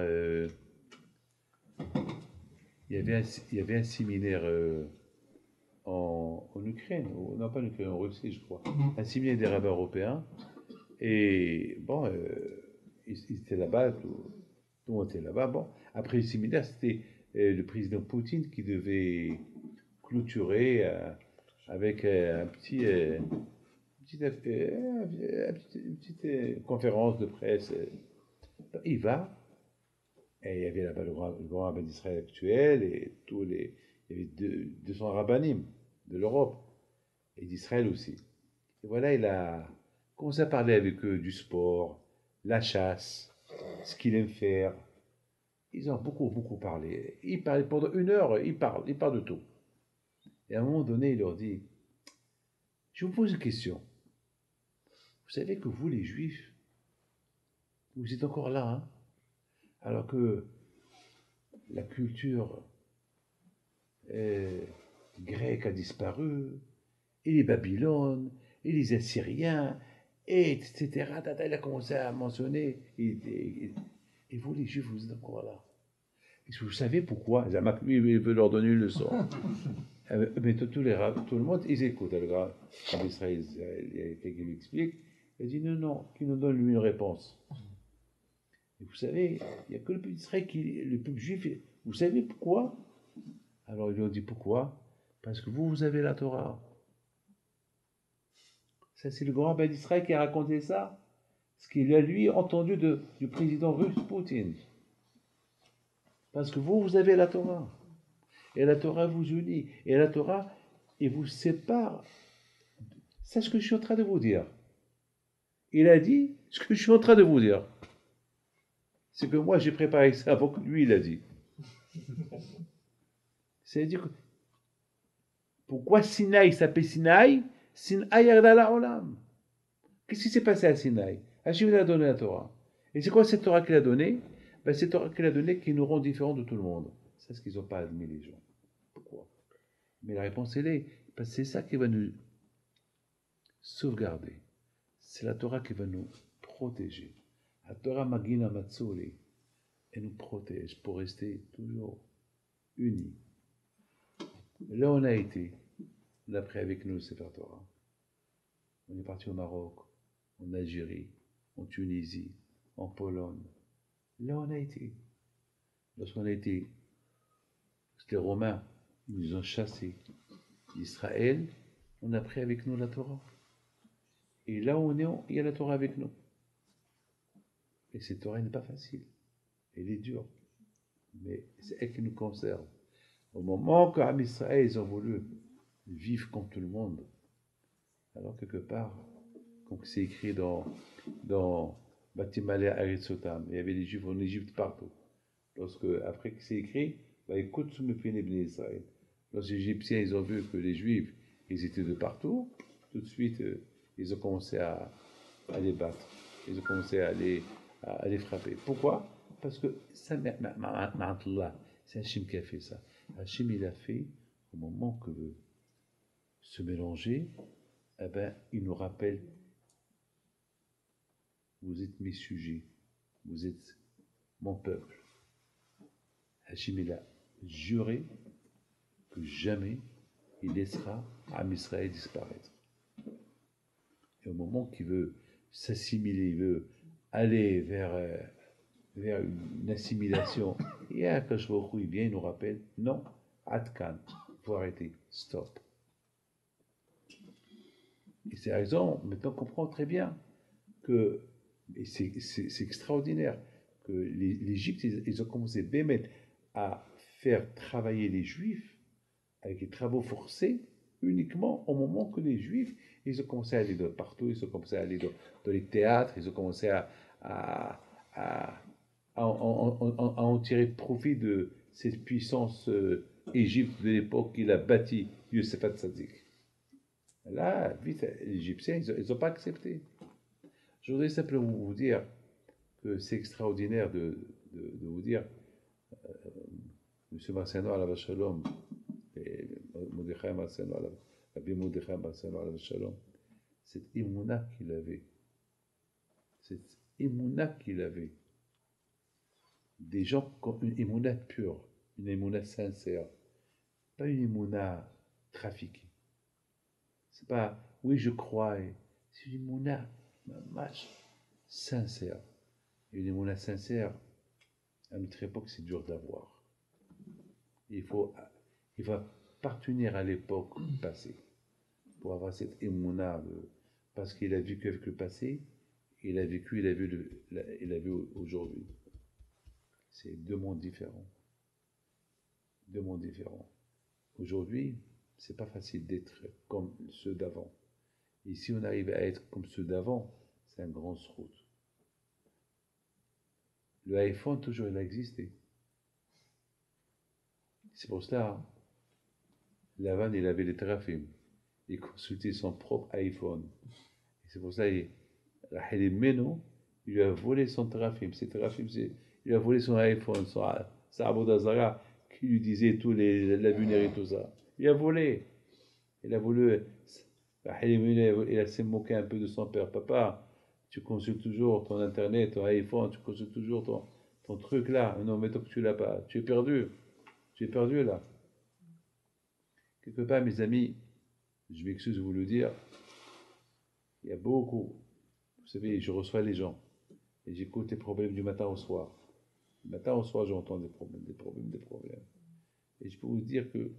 Il y avait un séminaire en Ukraine, non pas en Ukraine, en Russie, je crois. Un séminaire des rabbins européens. Et bon, ils étaient là-bas, tout le monde était là-bas. Bon, après le séminaire, c'était le président Poutine qui devait clôturer avec une petite conférence de presse. Il va, et il y avait là-bas le grand rabbin d'Israël actuel, et il y avait 200 rabbinim de l'Europe, et d'Israël aussi. Et voilà, il a commencé à parler avec eux du sport, la chasse, ce qu'il aime faire. Ils ont beaucoup, beaucoup parlé. Il parle pendant 1 heure, il parle de tout. Et à un moment donné, il leur dit, je vous pose une question. Vous savez que vous, les Juifs, vous êtes encore là, hein, alors que la culture grecque a disparu, et les Babylones, et les Assyriens, et etc. Il a commencé à mentionner, et vous, les Juifs, vous êtes encore là. Est-ce que vous savez pourquoi Zamak, lui, il veut leur donner une leçon. Mais tout le monde, ils écoutent. Le grand Israël, il y a quelqu'un qui lui explique. Il dit non, non, qui nous donne lui une réponse. Et vous savez, il n'y a que le peuple d'Israël, le peuple juif. Vous savez pourquoi? Alors ils lui ont dit pourquoi? Parce que vous avez la Torah. Ça, c'est le grand rabbin d'Israël qui a raconté ça. Ce qu'il a lui entendu du président russe Poutine. Parce que vous avez la Torah. Et la Torah vous unit. Et la Torah, il vous sépare. C'est ce que je suis en train de vous dire. Il a dit ce que je suis en train de vous dire. C'est que moi, j'ai préparé ça avant que lui, il a dit. C'est-à-dire que pourquoi Sinaï s'appelle Sinaï? Sinaï Yardala Olam. Qu'est-ce qui s'est passé à Sinaï? Hachem a donné la Torah. Et c'est quoi cette Torah qu'il a donnée? Ben, c'est Torah qu'il a donnée qui nous rend différents de tout le monde. C'est ce qu'ils n'ont pas admis, les gens. Pourquoi? Mais la réponse, elle est, parce que c'est ça qui va nous sauvegarder. C'est la Torah qui va nous protéger. La Torah Magina Matsuri, elle nous protège pour rester toujours unis. Là, on a été, on a pris avec nous le Sefer Torah. On est parti au Maroc, en Algérie, en Tunisie, en Pologne. Là, on a été. Lorsqu'on a été, les Romains, ils nous ont chassés d'Israël, on a pris avec nous la Torah. Et là où on est, il y a la Torah avec nous. Et cette Torah n'est pas facile. Elle est dure. Mais c'est elle qui nous conserve. Au moment qu'Am Israël, ils ont voulu vivre comme tout le monde, alors quelque part, comme c'est écrit dans Batimale Aritzotam, il y avait des Juifs en Égypte partout. Après que c'est écrit, bah, écoute sous mes pieds les Israël. Lorsque les Égyptiens ils ont vu que les Juifs ils étaient de partout, tout de suite ils ont commencé à les battre. Ils ont commencé à les frapper. Pourquoi? Parce que ça, c'est Hachem qui a fait ça. Hachem il a fait au moment que veut se mélanger, eh ben, il nous rappelle vous êtes mes sujets, vous êtes mon peuple. Hachem il a juré que jamais il laissera Am Israël disparaître. Et au moment qu'il veut s'assimiler, il veut aller vers une assimilation, et Akash Baruch Hu, il vient, il nous rappelle, non, Atkan, il faut arrêter, stop. Et c'est raison, maintenant on comprend très bien que, et c'est extraordinaire, que l'Égypte, ils ont commencé Bémet à faire travailler les Juifs avec les travaux forcés uniquement au moment que les Juifs, ils ont commencé à aller de partout, ils ont commencé à aller dans les théâtres, ils ont commencé à en tirer profit de cette puissance Égypte de l'époque qu'il a bâti Youssef Hatzadik. Là, vite, les Égyptiens, ils n'ont pas accepté. Je voudrais simplement vous dire que c'est extraordinaire de vous dire, M. Marciano Alav Shalom, et Mordechai Marciano Alav, Rabbi Mordechai Marciano Alav Shalom, cette émouna qu'il avait, des gens qui ont une émouna pure, une émouna sincère, pas une émouna trafiquée. C'est pas, oui, je crois, c'est une émouna sincère. Et une émouna sincère, à notre époque, c'est dur d'avoir. Il faut, il va appartenir à l'époque passée pour avoir cette émouna, parce qu'il a vécu avec le passé, il a vécu, il a vu aujourd'hui. C'est deux mondes différents. Deux mondes différents. Aujourd'hui, c'est pas facile d'être comme ceux d'avant. Et si on arrive à être comme ceux d'avant, c'est un grand route. Le iPhone, toujours, il a existé. C'est pour cela, Lavan, il avait les teraphim. Il consultait son propre iPhone. Et c'est pour ça, Rachel Meno, il lui a volé son teraphim. Ses teraphim, il lui a volé son iPhone, sa Abodazara, qui lui disait tous les l'avenir et tout ça. Il a volé. Il a voulu. Rachel Meno, il a s'est moqué un peu de son père. Papa, tu consultes toujours ton internet, ton iPhone, tu consultes toujours ton truc là. Non, mais tant que tu l'as pas, tu es perdu. Tu es perdu là. Quelque part, mes amis, je m'excuse de vous le dire, il y a beaucoup. Vous savez, je reçois les gens et j'écoute les problèmes du matin au soir. Du matin au soir, j'entends des problèmes, des problèmes, des problèmes. Et je peux vous dire que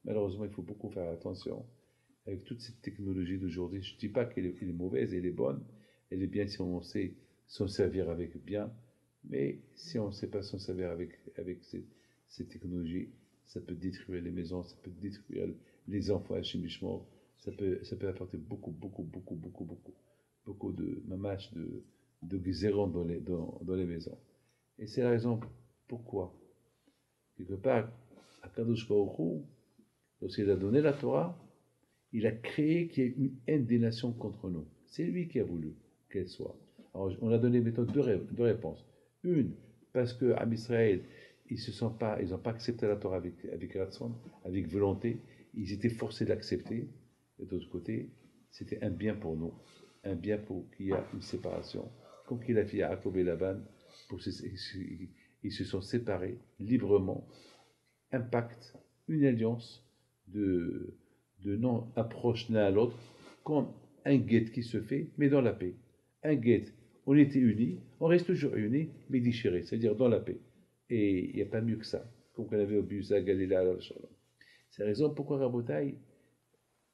malheureusement, il faut beaucoup faire attention avec toute cette technologie d'aujourd'hui. Je ne dis pas qu'elle est mauvaise, elle est bonne. Elle est bien si on sait s'en servir avec bien. Mais si on ne sait pas s'en servir avec ces technologies, ça peut détruire les maisons, ça peut détruire les enfants à chimichement. Ça peut apporter beaucoup de mamaches, de gzéron dans les maisons. Et c'est la raison pourquoi, quelque part, Akadosh Baruch Hu, lorsqu'il a donné la Torah, il a créé qu'il y ait une haine des nations contre nous. C'est lui qui a voulu qu'elle soit. Alors, on a donné méthode deux réponses. Une, parce que à Israël, ils n'ont pas accepté la Torah avec ratson, avec volonté. Ils étaient forcés d'accepter. Et d'autre côté, c'était un bien pour nous, un bien pour qu'il y ait une séparation. Comme qu'il a fait à Jacob et Laban, ils se sont séparés librement. Un pacte, une alliance de non-approche l'un à l'autre, comme un guet qui se fait, mais dans la paix. Un guet, on était unis, on reste toujours unis, mais déchirés, c'est-à-dire dans la paix. Et il n'y a pas mieux que ça, comme qu'on avait au Busa, Galila, c'est la raison pourquoi, Rabotai,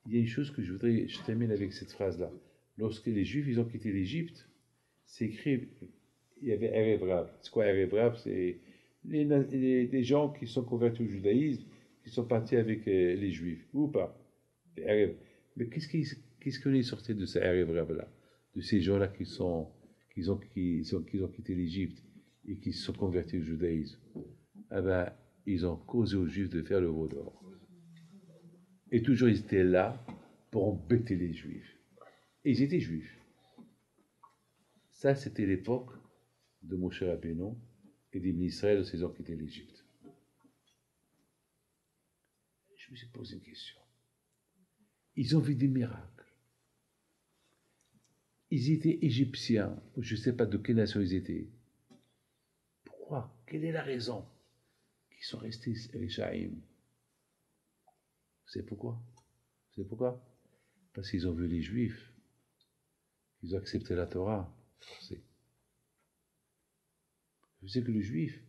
il y a une chose que je termine avec cette phrase-là. Lorsque les Juifs, ils ont quitté l'Égypte, c'est écrit, il y avait Erev Rav. C'est quoi Erev Rav? C'est les gens qui sont convertis au judaïsme, qui sont partis avec les Juifs, ou pas. Mais qu'est-ce qu'on est sorti de ces Erev Rav-là? De ces gens-là qui ont quitté l'Égypte et qui se sont convertis au judaïsme. Ah ben, ils ont causé aux Juifs de faire le veau d'or. Et toujours ils étaient là pour embêter les Juifs. Et ils étaient Juifs. Ça, c'était l'époque de Moshe Rabbeinu et des Israël de ces gens qui étaient l'Égypte. Je me suis posé une question. Ils ont vu des miracles. Ils étaient égyptiens, je ne sais pas de quelle nation ils étaient. Pourquoi? Quelle est la raison qu'ils sont restés Rishaïm? Vous savez pourquoi? Vous savez pourquoi? Parce qu'ils ont vu les Juifs. Ils ont accepté la Torah. Forcé. Je sais que le Juif,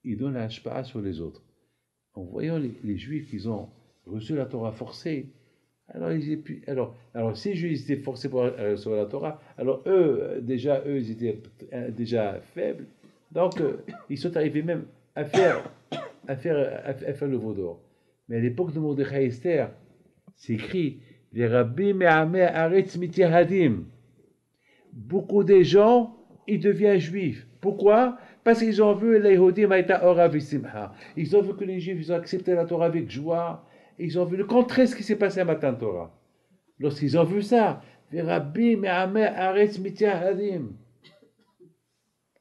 il donne la hashpa'a sur les autres. En voyant les Juifs qui ont reçu la Torah forcée, alors, si les Juifs étaient forcés pour recevoir la Torah, alors eux, ils étaient déjà faibles. Donc, ils sont arrivés même à faire le veau d'or. Mais à l'époque de Mordechai Esther, c'est écrit les rabbis me'ameh haaretz mityahadim. Beaucoup de gens, ils deviennent juifs. Pourquoi? Parce qu'ils ont vu les Yehudim aïta ora v'simcha. Ils ont vu que les Juifs, ils ont accepté la Torah avec joie. Ils ont vu le contraire de ce qui s'est passé à Matan Torah. Lorsqu'ils ont vu ça, Rabbi me'ameh haaretz mityahadim.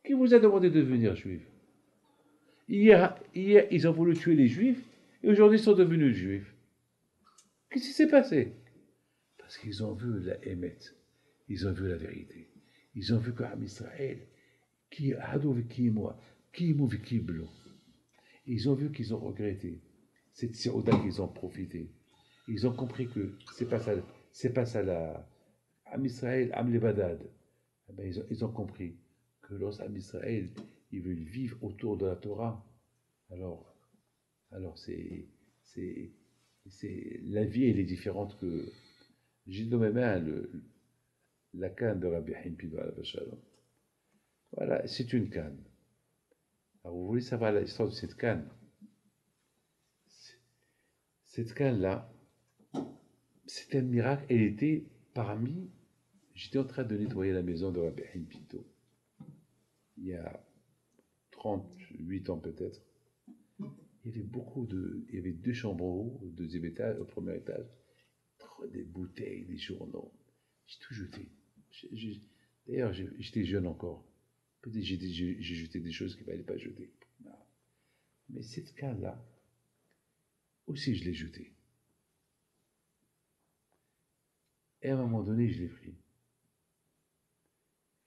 Qui vous a demandé de devenir juif? Hier, ils ont voulu tuer les Juifs, et aujourd'hui, ils sont devenus juifs. Qu'est-ce qui s'est passé? Parce qu'ils ont vu la émet. Ils ont vu la vérité. Ils ont vu qu'Am Israël, qui Hadou qui moi, qui mou qui blo. Ils ont vu qu'ils ont regretté cette séoda qu'ils ont profité. Ils ont compris que c'est pas ça la Am Israël, Am Lebadad. Eh ben, ils ont compris que lorsqu'Am Israël, ils veulent vivre autour de la Torah, alors Alors, la vie, elle est différente que. J'ai dans mes mains la canne de Rabbi Haim Pido alav shalom. Voilà, c'est une canne. Alors, vous voulez savoir l'histoire de cette canne? Cette canne-là, c'est un miracle. Elle était parmi. J'étais en train de nettoyer la maison de Rabbi Haim Pido. Il y a 38 ans peut-être. Il y avait il y avait deux chambres en haut, au deuxième étage, au premier étage, des bouteilles, des journaux. J'ai tout jeté. D'ailleurs, j'étais jeune encore. Peut-être j'ai jeté des choses qu'il ne fallait pas jeter. Non. Mais cette canne-là, aussi je l'ai jetée. Et à un moment donné, je l'ai pris.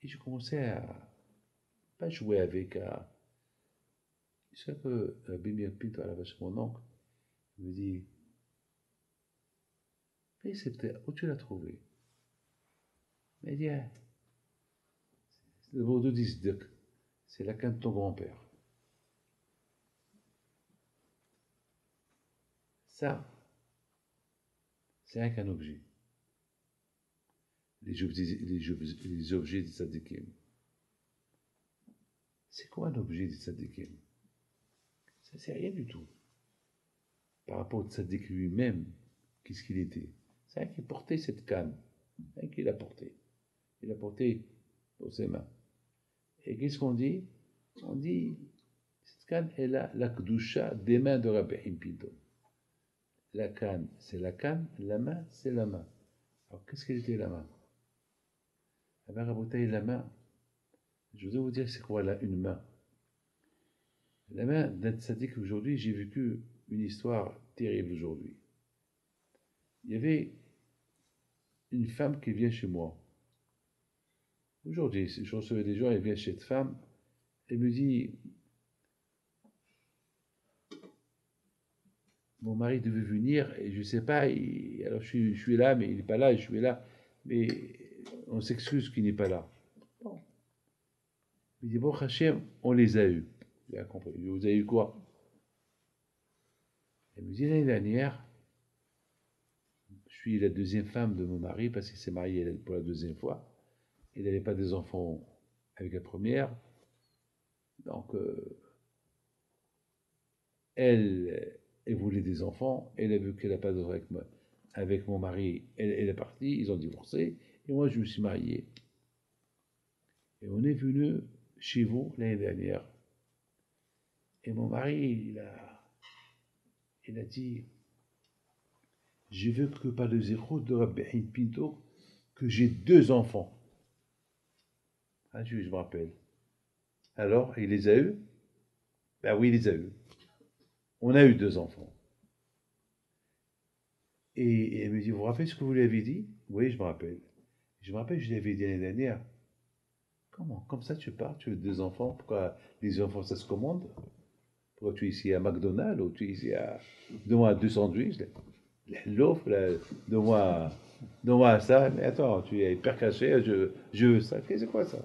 Et je commençais à pas jouer avec. C'est vrai que Bimir Pinto, à la vache, mon oncle, il me dit, mais c'est peut-être où tu l'as trouvé? Il dit, ah, le Bordeaux d'Isdek, c'est la canne de ton grand-père. Ça, c'est rien qu'un objet. Les objets des tzadikim. C'est quoi un objet des tzadikim? Ça, c'est rien du tout. Par rapport au tzadik lui-même, qu'est-ce qu'il était? C'est rien qu'il portait cette canne. Rien qu'il a porté. Il a porté dans ses mains. Et qu'est-ce qu'on dit? On dit, cette canne, elle a la kdusha des mains de Rabbi Haim Pinto. La canne, c'est la canne, la main, c'est la main. Alors, qu'est-ce qu'elle était la main? La main rabotaille la main. Je voudrais vous dire, c'est quoi là, une main? La main d'un tzaddik aujourd'hui, j'ai vécu une histoire terrible aujourd'hui. Il y avait une femme qui vient chez moi. Aujourd'hui, je recevais des gens, elle vient chez cette femme, elle me dit, mon mari devait venir, et je ne sais pas, alors je suis là, mais il n'est pas là, et je suis là, mais on s'excuse qu'il n'est pas là. Bon. Il dit, bon, Hachem, on les a eus. J'ai bien compris. Vous avez eu quoi? Elle me dit, l'année dernière, je suis la deuxième femme de mon mari, parce qu'il s'est marié pour la deuxième fois. Il n'avait pas des enfants avec la première. Donc, elle voulait des enfants. Elle a vu qu'elle n'a pas d'enfants avec mon mari. Elle est partie, ils ont divorcé. Et moi, je me suis marié. Et on est venu chez vous l'année dernière. Et mon mari, il a dit, je veux que par le zéro de Rabbi Haim Pinto, que j'ai 2 enfants. Ah, je me rappelle. Alors, il les a eus? Ben oui, il les a eus. On a eu 2 enfants. Et elle me dit, vous vous rappelez ce que vous lui avez dit? Oui, je me rappelle. Je me rappelle, je lui avais dit l'année dernière. Comment? Comme ça, tu pars, tu veux 2 enfants? Pourquoi les enfants, ça se commande? Pourquoi tu es ici à McDonald's ou tu es ici à. Donne-moi 2 sandwichs, l'offre, donne-moi ça. Mais attends, tu es hyper caché, je veux ça. C'est quoi ça?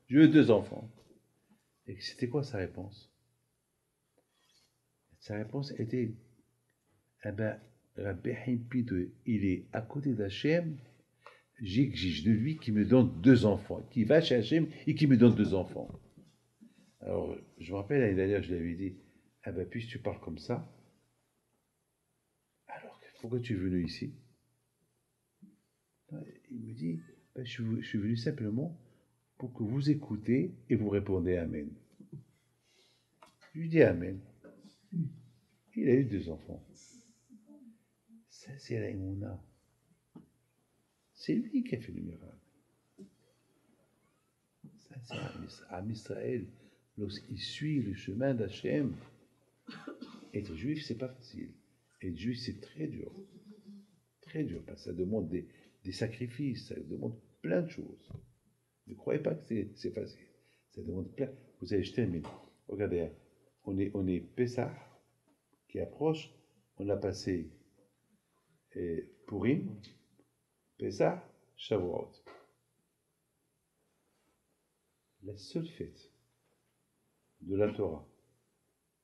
Je veux 2 enfants. Et c'était quoi sa réponse? Sa réponse était, eh ben, Rabbi Haim Pinto, il est à côté d'Hachem, j'exige de lui qu'il me donne 2 enfants, qu'il va chez Hachem et qu'il me donne 2 enfants. Alors, je me rappelle l'année dernière, je lui avais dit, ah ben, puisque tu parles comme ça, alors pourquoi tu es venu ici? Il me dit, ben, je suis venu simplement pour que vous écoutez et vous répondez Amen. Je lui dis Amen. Il a eu 2 enfants. Ça, c'est la Emouna. C'est lui qui a fait le miracle. Ça, c'est Am Israël. Lorsqu'il suit le chemin d'Hachem, être juif, c'est pas facile. Être juif, c'est très dur. Très dur, parce que ça demande des sacrifices, ça demande plein de choses. Ne croyez pas que c'est facile. Ça demande plein. Vous allez jeter, mais regardez, on est Pessah qui approche. On a passé Purim, Pessah, Shavuot. La seule fête de la Torah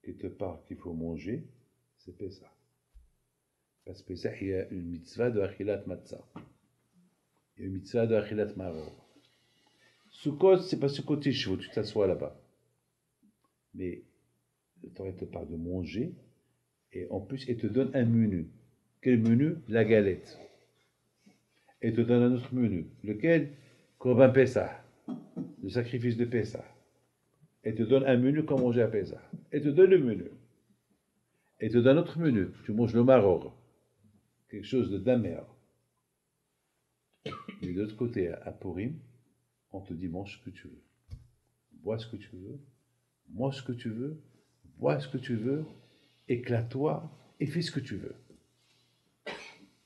qui te parle qu'il faut manger, c'est Pessah. Parce que Pessah, il y a une mitzvah de Achilat Matzah. Il y a une mitzvah de Achilat Maror. Sukkot, c'est pas Sukkot Yeshua, tu t'assois là-bas. Mais le Torah te parle de manger, et en plus, il te donne un menu. Quel menu? La galette. Et il te donne un autre menu. Lequel? Korban Pessah, le sacrifice de Pessah. Et te donne un menu comme manger à Pessah. Et te donne le menu. Et te donne un autre menu. Tu manges le maror. Quelque chose d'amer. Mais de l'autre côté, à Purim, on te dit mange ce que tu veux. Bois ce que tu veux. Mange ce que tu veux. Bois ce que tu veux. Éclate-toi et fais ce que tu veux.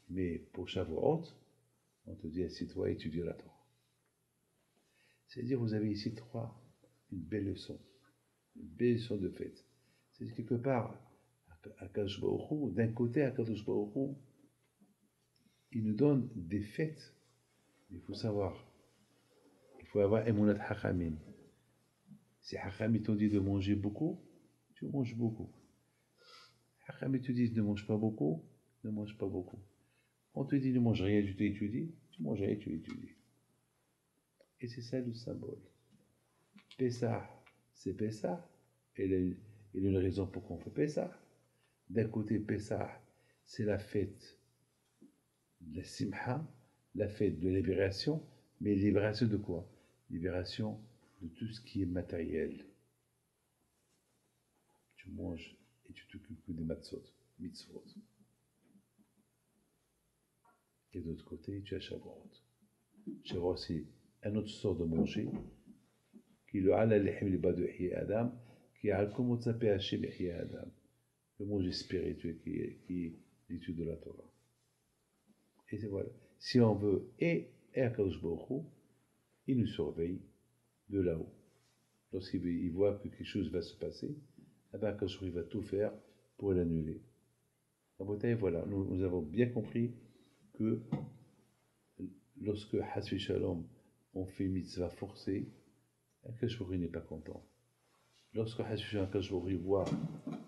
Mais pour Shavuot, on te dit assieds-toi et étudie la Torah. C'est-à-dire, vous avez ici une belle leçon de fête. C'est quelque part, Akadosh Baruch Hu, d'un côté, Akadosh Baruch Hu, il nous donne des fêtes. Il faut savoir, il faut avoir Emunat Hachamim. Si Hachamim t'ont dit de manger beaucoup, tu manges beaucoup. Hachamim te dit ne mange pas beaucoup, ne mange pas beaucoup. On te dit ne mange rien, tu t'étudies, tu manges rien, tu étudies. Et c'est ça le symbole. Pessah, c'est Pessah. Il a une raison pour qu'on fait Pessah. D'un côté, Pessah, c'est la fête de la Simcha, la fête de libération, mais libération de quoi? Libération de tout ce qui est matériel. Tu manges et tu t'occupes que des mitzvot. Et de l'autre côté, tu as Shavuot. Shavuot, c'est un autre sort de manger, qui est le Alalihim li badu ihya Adam, qui est Al-Komot Sapé Hashem ihya Adam. Le manger spirituel qui est l'étude de la Torah. Et c'est voilà. Si on veut, et Akadosh Baruch Hu, il nous surveille de là-haut. Lorsqu'il voit que quelque chose va se passer, Akadosh Baruch Hu va tout faire pour l'annuler. Voilà, nous avons bien compris que lorsque Hasvi Shalom, on fait une mitzvah forcée, Akadosh Baruch Hu n'est pas content. Lorsque Hasvi Shalom, Akadosh Baruch Hu voit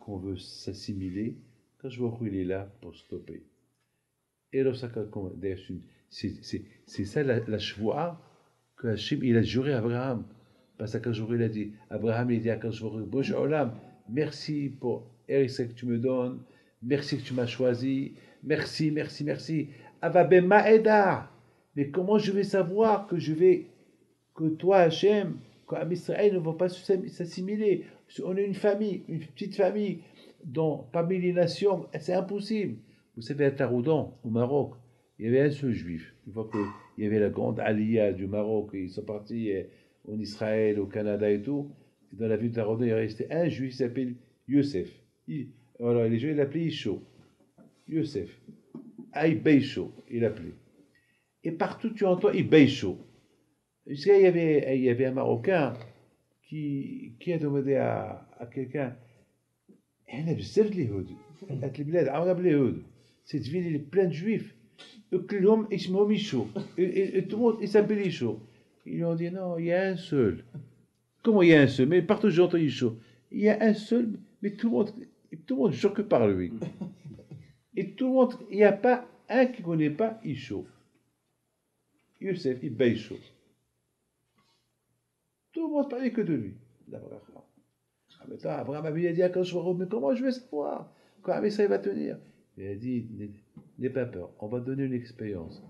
qu'on veut s'assimiler, Akadosh Baruch Hu il est là pour stopper. Et c'est ça la shvoua que Hachem il a juré à Abraham. Parce qu'un jour il a dit, Abraham il dit à Akadosh Baruch Hu, Bosh Olam, merci pour Eretz que tu me donnes, merci que tu m'as choisi, merci, merci, merci. Avabem Ma'eda. Mais comment je vais savoir que toi Hachem, qu'Am Israël ne va pas s'assimiler? On est une famille, une petite famille, dont parmi les nations, c'est impossible. Vous savez, à Taroudan, au Maroc, il y avait un seul juif. Une fois qu'il y avait la grande Aliyah du Maroc, ils sont partis en Israël, au Canada et tout, et dans la ville de Taroudan, il restait un juif qui s'appelle Youssef. Alors, les gens, ils l'appelaient Isho. Youssef. Beisho, il l'appelait. Et partout, tu entends Beisho. Il y avait un Marocain qui a demandé à quelqu'un, احنا بزاف د اليهود هاد البلاد عاونا باليهود cette ville elle est pleine de juifs كلهم اسمهم يشو et tout le monde il s'appelle Yisho. Ils lui ont dit non, il y a un seul. Comment il y a un seul? Mais partout j'entends Yisho. Il y a un seul, mais tout le monde jure que par lui. Et tout le monde, il n'y a pas un qui ne connaît pas Yisho. Youssef, il bat Yisho. Tout le monde parlait que de lui. Maintenant, Abraham a dit à Akadosh Baruch Hu, mais comment je vais savoir quand ça va tenir? Il a dit, n'aie pas peur, on va donner une expérience.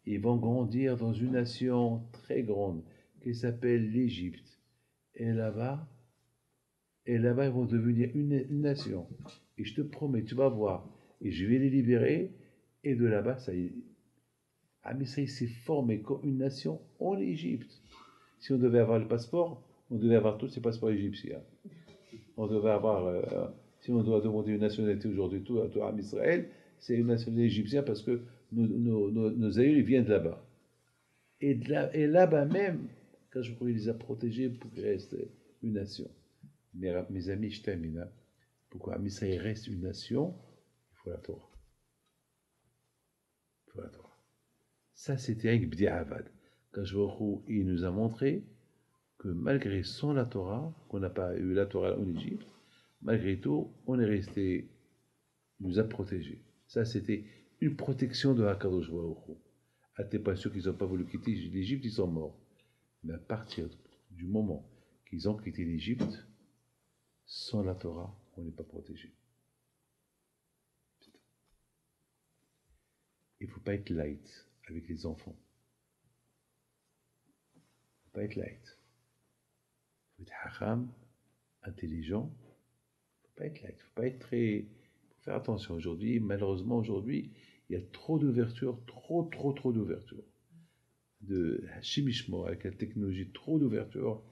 Ils vont grandir dans une nation très grande qui s'appelle l'Égypte. Et là-bas, ils vont devenir une nation. Et je te promets, tu vas voir. Et je vais les libérer. Et de là-bas, ça y est. Israël s'est formé comme une nation en Égypte. Si on devait avoir le passeport, on devait avoir tous ces passeports égyptiens. On devait avoir, si on doit demander une nationalité aujourd'hui, tout à Israël, c'est une nationalité égyptienne parce que nos aïeux viennent de là-bas. Et là-bas même, quand je crois, il les a protégés pour qu'ils restent une nation. Mais mes amis, je termine. Pourquoi Israël reste une nation? Il faut la Torah. Il faut la Torah. Ça, c'était avec Bdi'avad. Quand je vois, il nous a montré que malgré sans la Torah, qu'on n'a pas eu la Torah en Égypte, malgré tout, on est resté Il nous a protégés. Ça, c'était une protection de Hakadosh Baruch Hu. Ah, t'es pas sûr qu'ils n'ont pas voulu quitter l'Égypte, ils sont morts. Mais à partir du moment qu'ils ont quitté l'Égypte, sans la Torah, on n'est pas protégé. Il ne faut pas être light avec les enfants. Il ne faut pas être light. Il faut être haram, intelligent. Il ne faut pas être light. Il ne faut pas être très... Il faut faire attention aujourd'hui. Malheureusement, aujourd'hui, il y a trop d'ouverture, trop d'ouverture. De chimishmo, avec la technologie, trop d'ouverture.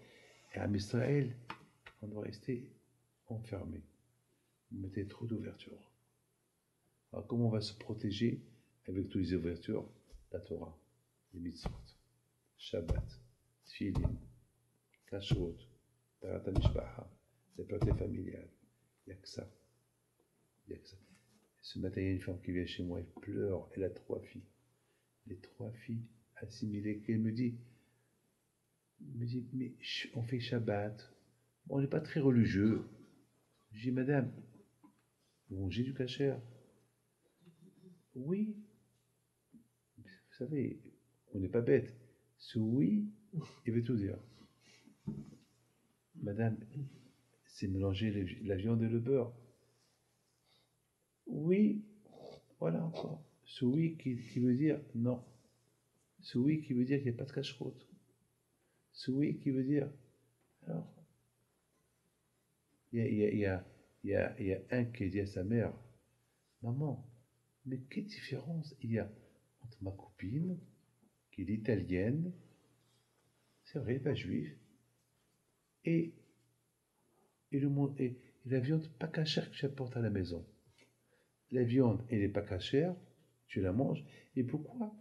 Et à Israël, on doit rester enfermé. Vous mettez trop d'ouverture. Alors comment on va se protéger avec toutes les ouvertures? La Torah, les mitzvot, Shabbat, Tfilin, Kashrut, Tarat HaMishpacha, la pureté familiale. Il n'y a que ça. Il n'y a que ça. Ce matin, il y a une femme qui vient chez moi, elle pleure, elle a 3 filles. Les 3 filles assimilées, qu'elle me dit, mais on fait Shabbat, on n'est pas très religieux. Je dis, madame, vous mangez du kasher? Oui. Vous savez, on n'est pas bête. Ce oui, il veut tout dire. Madame, c'est mélanger la viande et le beurre. Oui, voilà encore. Ce oui qui veut dire non. Ce oui qui veut dire qu'il n'y a pas de cache-croûte. Ce oui qui veut dire... Alors, il y a un qui dit à sa mère, maman, mais quelle différence il y a entre ma copine, qui est italienne, c'est vrai, pas juive, et la viande pas cachère que j'apporte à la maison. La viande, elle n'est pas cachère, tu la manges, et pourquoi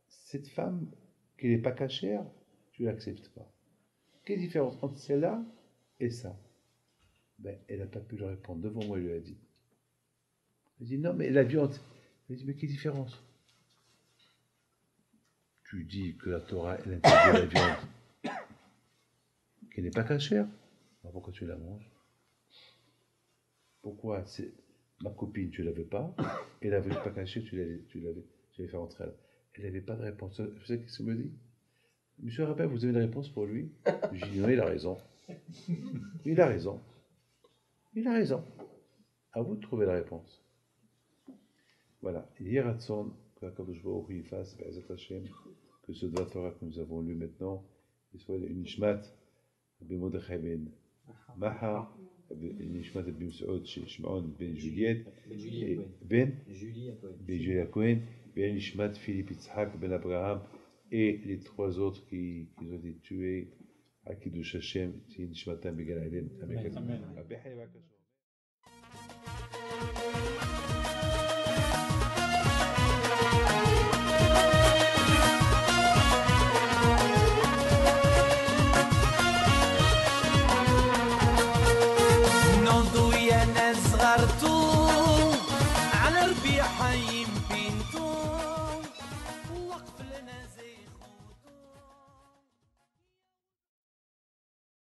cette femme qui n'est pas cachère, tu ne l'acceptes pas? Quelle différence entre celle-là et ça? Ben, elle n'a pas pu le répondre. Devant moi, elle lui a dit. Elle dit, non, mais la viande. Elle dit, mais quelle différence? Tu dis que la Torah, elle interdit la viande qui n'est pas cachère. Alors pourquoi tu la manges? Pourquoi ma copine, tu ne l'avais pas, et la viande pas cachée, tu l'avais fait rentrer là. Elle n'avait pas de réponse. Vous savez ce qu'elle me dit? Monsieur Rappel, vous avez une réponse pour lui? Je dis, non, il a raison. Il a raison. Il a raison. À vous de trouver la réponse. Voilà. Yeratson, que Akadosh Baruch Hu fasse, Be'ezat Hashem, que ce doigt Torah que nous avons lu maintenant, il soit une nishmat, B'Mordechai ben Maha, une nishmat ben Saud, chez Shimon ben Juliette, ben Julia Cohen, ben nishmat Philippe Yitzhak ben Abraham, et les 3 autres qui ont été tués à Kiddush Hashem, Nishmatam Begal Eden. Amen.